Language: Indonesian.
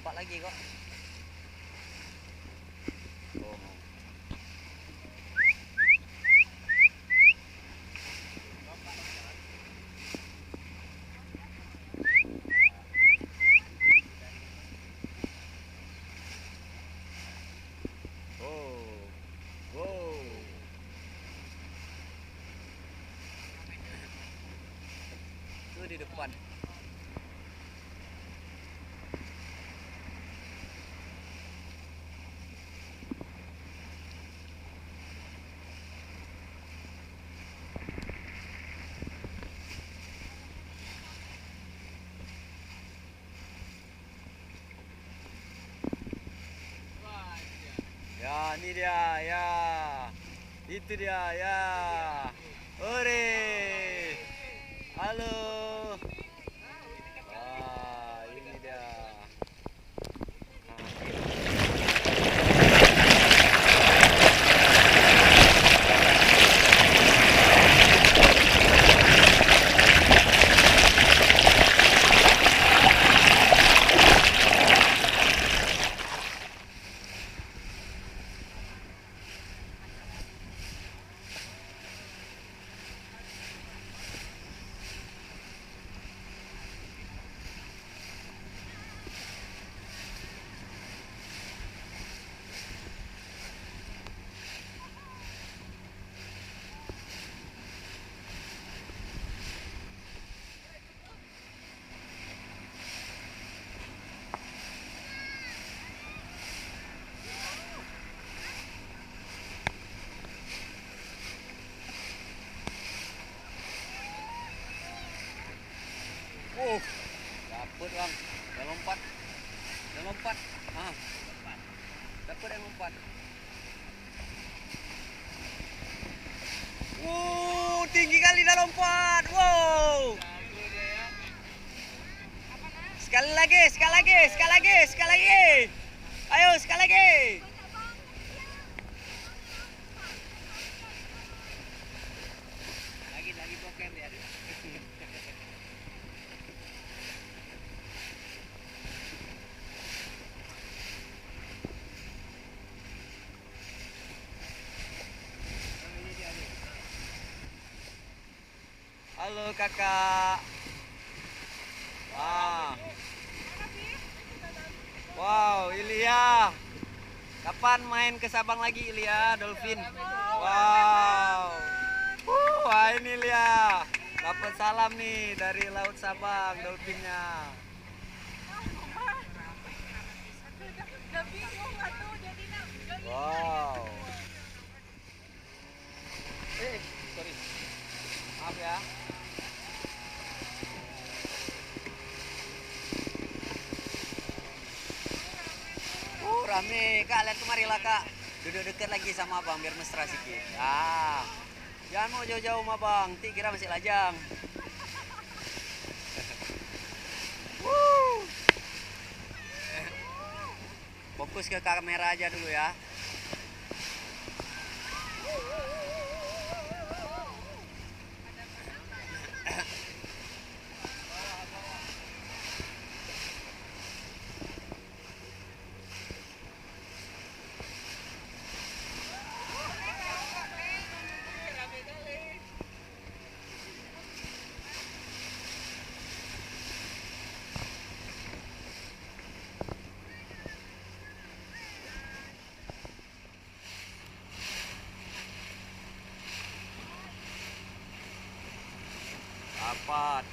lompat lagi kok. Oh. Itu di depan. Ya, ini dia, ya. Itu dia, ya. Ore. Halo. Wah, ini dia. Dapet bang, yang lompat, dapet yang lompat. Tinggi kali dah lompat, wow. Sekali lagi, ayo sekali lagi. Lagi bokem dia. Halo kakak. Wow, Ilya. Kapan main ke Sabang lagi Ilya, dolphin? Wow. Wah ini Ilya. Dapat salam nih dari Laut Sabang, dolphinnya. Wow. Sorry. Maaf ya. Rame kak, lihat kemarilah kak. Duduk dekat lagi sama abang biar mesra sedikit. Jangan mau jauh-jauh sama abang, nanti kira masih lajang. Fokus ke kamera aja dulu ya. Dapat.